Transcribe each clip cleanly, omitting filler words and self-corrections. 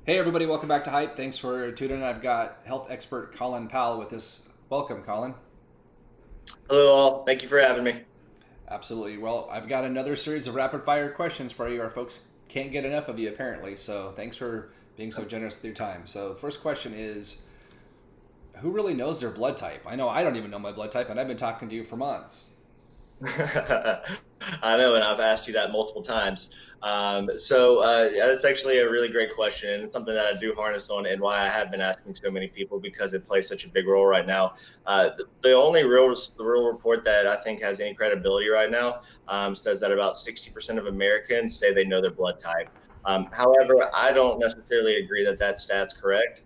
Hey everybody, welcome back to Hype. Thanks for tuning in. I've got health expert Colin Powell with us. Welcome, Colin. Hello, all. Thank you for having me. Absolutely. Well, I've got another series of rapid fire questions for you. Our folks can't get enough of you apparently, so thanks for being so generous with your time. So, the first question is, who really knows their blood type? I know I don't even know my blood type, and I've been talking to you for months. I know, and I've asked you that multiple times. That's actually a really great question, and it's something that I do harness on, and why I have been asking so many people because it plays such a big role right now. The only real report that I think has any credibility right now says that about 60% of Americans say they know their blood type. However, I don't necessarily agree that that stat's correct.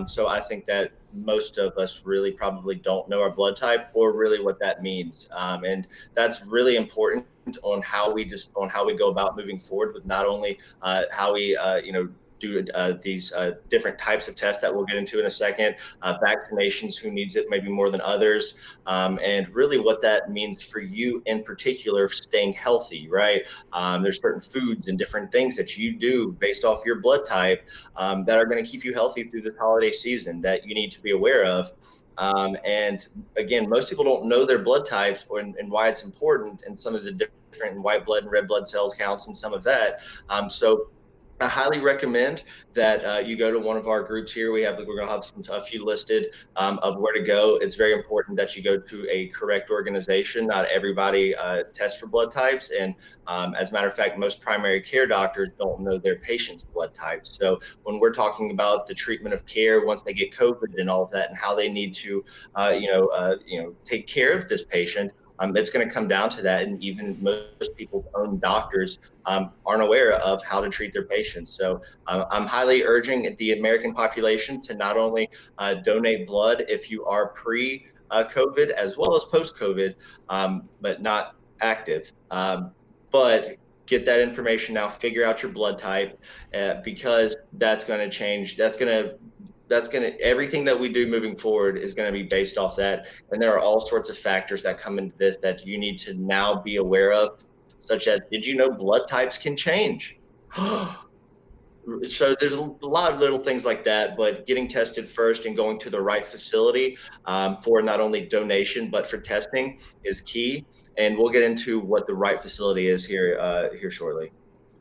So I think that most of us really probably don't know our blood type or really what that means. And that's really important on how we go about moving forward with not only how we do these different types of tests that we'll get into in a second, vaccinations, who needs it maybe more than others, and really what that means for you in particular, staying healthy, right? There's certain foods and different things that you do based off your blood type that are going to keep you healthy through this holiday season that you need to be aware of. And again, most people don't know their blood types and why it's important, and some of the different white blood and red blood cells counts and some of that. So I highly recommend that you go to one of our groups here. We're going to have a few listed of where to go. It's very important that you go to a correct organization. Not everybody tests for blood types, and as a matter of fact, most primary care doctors don't know their patients' blood types. So when we're talking about the treatment of care once they get COVID and all of that, and how they need to, take care of this patient. It's going to come down to that, and even most people's own doctors aren't aware of how to treat their patients. So I'm highly urging the American population to not only donate blood if you are pre COVID as well as post COVID, but not active. But get that information now, figure out your blood type, because that's going to change. Everything that we do moving forward is going to be based off that. And there are all sorts of factors that come into this that you need to now be aware of, such as, did you know blood types can change? So there's a lot of little things like that, but getting tested first and going to the right facility for not only donation but for testing is key. And we'll get into what the right facility is here shortly.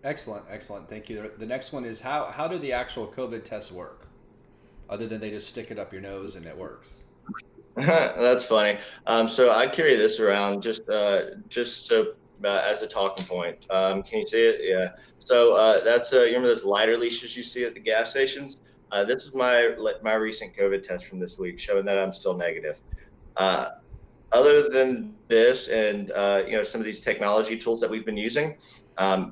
Excellent, excellent. Thank you. The next one is how do the actual COVID tests work? Other than they just stick it up your nose and it works. That's funny. So I carry this around just so as a talking point. Can you see it? Yeah. So that's you remember those lighter leashes you see at the gas stations? This is my recent COVID test from this week, showing that I'm still negative. Uh, Other than this and some of these technology tools that we've been using,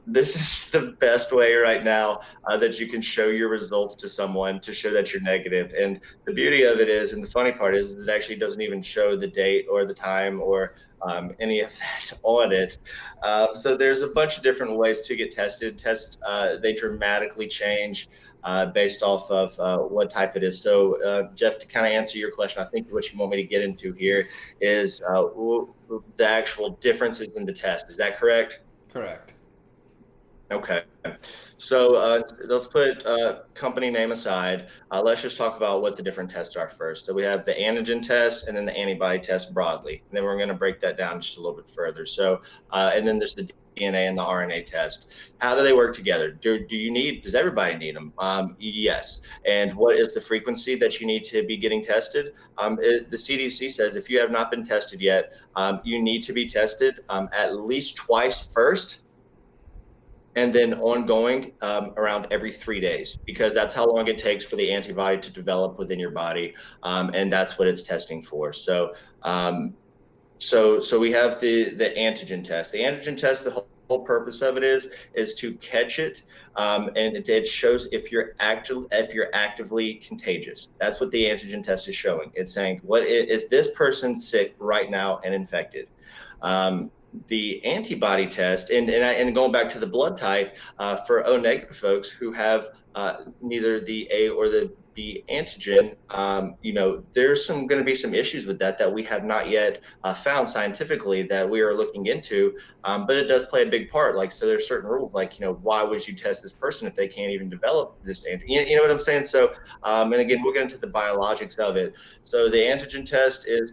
this is the best way right now that you can show your results to someone to show that you're negative. And the beauty of it is, and the funny part is, it actually doesn't even show the date or the time or any of that on it. So there's a bunch of different ways to get tested. Tests they dramatically change based off of what type it is. So, Jeff, to kind of answer your question, I think what you want me to get into here is the actual differences in the test. Is that correct? Correct. Okay. So let's put company name aside. Let's just talk about what the different tests are first. So we have the antigen test and then the antibody test broadly. And then we're going to break that down just a little bit further. So, and then there's the DNA and the RNA test. How do they work together? Does everybody need them? Yes. And what is the frequency that you need to be getting tested? The CDC says if you have not been tested yet, you need to be tested at least twice first, and then ongoing around every 3 days, because that's how long it takes for the antibody to develop within your body, and that's what it's testing for. So we have the antigen test. The antigen test, the whole purpose of it is to catch it, and it shows if you're actively contagious. That's what the antigen test is showing. It's saying, what is this person sick right now and infected? The antibody test, and going back to the blood type, for O negative folks who have neither the A or the B antigen, there's going to be some issues with that we have not yet found scientifically that we are looking into. But it does play a big part. Like, so there's certain rules, like, why would you test this person if they can't even develop this antigen? You know what I'm saying? So, and again, we'll get into the biologics of it. So the antigen test is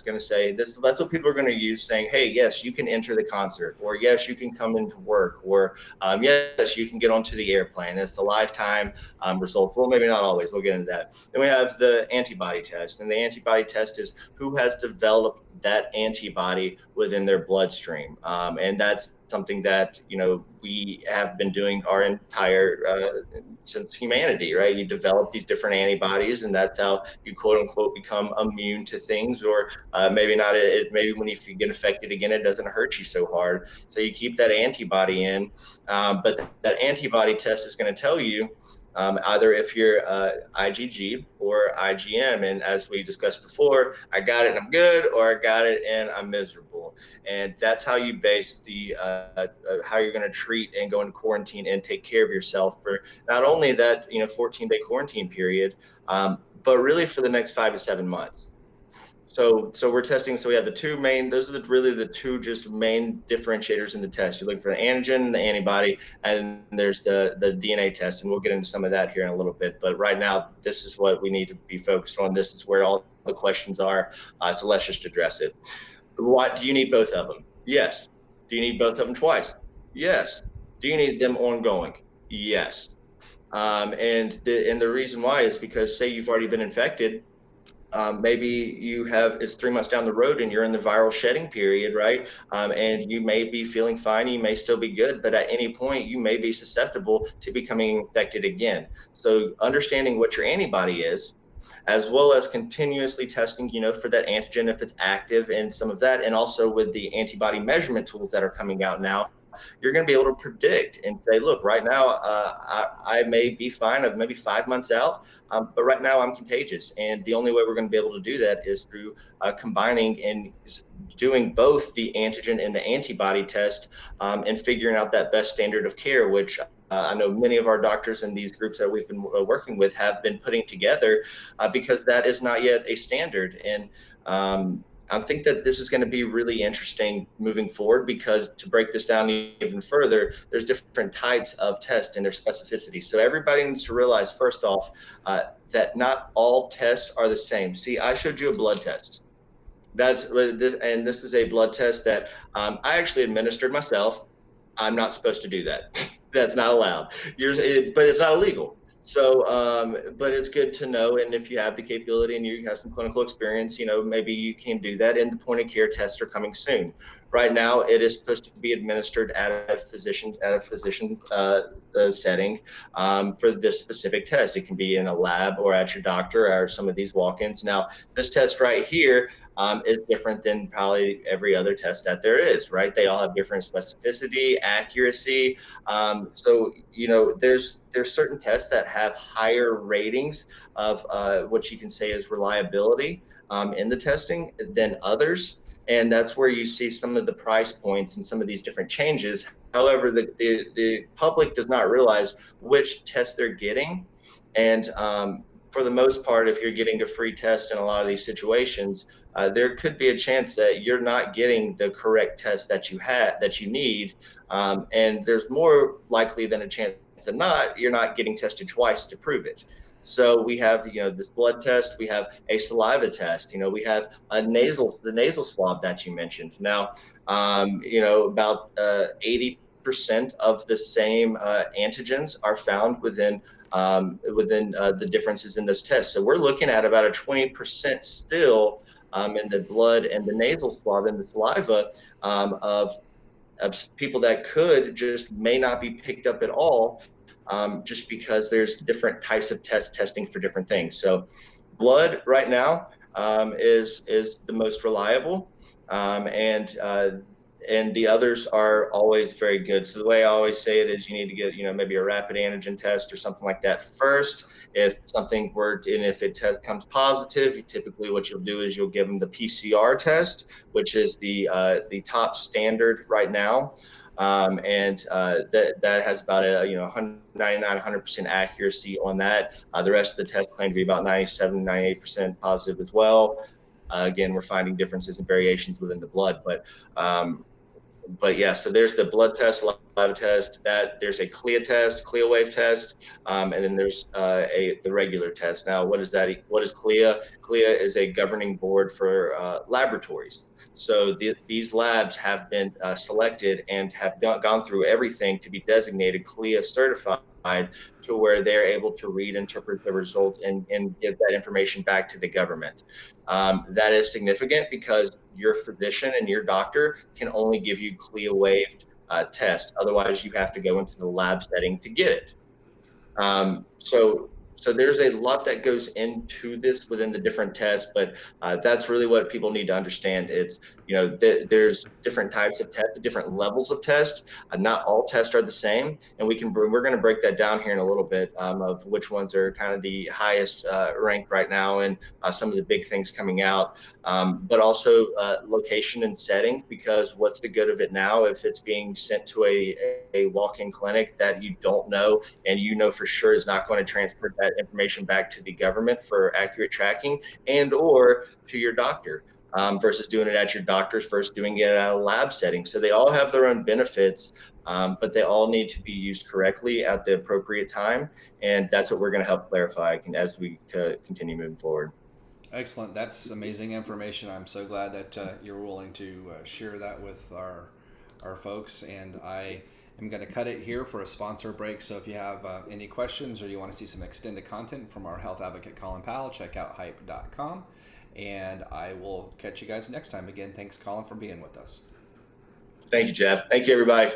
going to say this. That's what people are going to use, saying, "Hey, yes, you can enter the concert," or "Yes, you can come into work," or "Yes, you can get onto the airplane." It's the lifetime results. Well, maybe not always. We'll get into that. Then we have the antibody test, and the antibody test is who has developed that antibody within their bloodstream, and that's something that we have been doing our entire since humanity, right? You develop these different antibodies, and that's how you quote unquote become immune to things, or maybe not. Maybe when you get infected again, it doesn't hurt you so hard. So you keep that antibody in, but that antibody test is going to tell you either if you're IgG or IgM. And as we discussed before, I got it and I'm good, or I got it and I'm miserable. And that's how you base the how you're going to treat and go into quarantine and take care of yourself for not only that 14-day quarantine period, but really for the next 5 to 7 months. So we're testing. So we have the two main. Those are really the two just main differentiators in the test. You're looking for the antigen, the antibody, and there's the DNA test. And we'll get into some of that here in a little bit. But right now, this is what we need to be focused on. This is where all the questions are. So let's just address it. Why do you need both of them? Yes. Do you need both of them twice? Yes. Do you need them ongoing? Yes. And the reason why is because, say you've already been infected, maybe it's 3 months down the road and you're in the viral shedding period, right? And you may be feeling fine, you may still be good, but at any point you may be susceptible to becoming infected again. So understanding what your antibody is, as well as continuously testing, for that antigen if it's active and some of that, and also with the antibody measurement tools that are coming out now, you're going to be able to predict and say, look, right now I may be fine. I'm maybe 5 months out, but right now I'm contagious. And the only way we're going to be able to do that is through combining and doing both the antigen and the antibody test, and figuring out that best standard of care, which I know many of our doctors in these groups that we've been working with have been putting together, because that is not yet a standard. And I think that this is going to be really interesting moving forward, because to break this down even further, there's different types of tests and their specificity. So everybody needs to realize, first off, that not all tests are the same. See, I showed you a blood test. This is a blood test that I actually administered myself. I'm not supposed to do that. That's not allowed. But it's not illegal. So, but it's good to know. And if you have the capability and you have some clinical experience, maybe you can do that. And the point of care tests are coming soon. Right now, it is supposed to be administered at a physician setting, for this specific test. It can be in a lab or at your doctor or some of these walk-ins. Now, this test right here is different than probably every other test that there is, right? They all have different specificity, accuracy. So there's certain tests that have higher ratings of what you can say is reliability in the testing than others, and that's where you see some of the price points and some of these different changes. However, the public does not realize which test they're getting, and for the most part, if you're getting a free test in a lot of these situations, there could be a chance that you're not getting the correct test that you need, and there's more likely than a chance than not you're not getting tested twice to prove it. So we have this blood test, we have a saliva test, we have the nasal swab that you mentioned. Now, about 80% of the same antigens are found within the differences in this test. So we're looking at about a 20% still in the blood and the nasal swab and the saliva, of people that could just may not be picked up at all, just because there's different types of testing for different things. So blood right now is the most reliable, and the others are always very good. So the way I always say it is, you need to get maybe a rapid antigen test or something like that first. If it comes positive, typically what you'll do is you'll give them the PCR test, which is the top standard right now. and that has about a 99, 100% accuracy on that. The rest of the tests claim to be about 97, 98% positive as well. Again, we're finding differences and variations within the blood, um, but yeah, so there's the blood test, lab test. That there's a CLIA test, CLIA wave test, and then there's the regular test. Now, what is that? What is CLIA? CLIA is a governing board for laboratories. So these labs have been selected and have gone through everything to be designated CLIA certified, to where they're able to read, interpret the results, and give that information back to the government. That is significant because your physician and your doctor can only give you CLIA waived test. Otherwise, you have to go into the lab setting to get it. So there's a lot that goes into this within the different tests, but that's really what people need to understand. It's there's different types of tests, different levels of tests. Not all tests are the same, and we're going to break that down here in a little bit, of which ones are kind of the highest ranked right now, and some of the big things coming out. But also location and setting, because what's the good of it now if it's being sent to a walk-in clinic that you don't know, and for sure is not going to transfer that information back to the government for accurate tracking, and or to your doctor, versus doing it at your doctor's versus doing it at a lab setting. So they all have their own benefits, but they all need to be used correctly at the appropriate time. And that's what we're going to help clarify as we continue moving forward. Excellent. That's amazing information. I'm so glad that you're willing to share that with our folks. And I am going to cut it here for a sponsor break. So if you have any questions or you want to see some extended content from our health advocate Colin Powell, check out hype.com. And I will catch you guys next time. Again, thanks, Colin, for being with us. Thank you, Jeff. Thank you, everybody.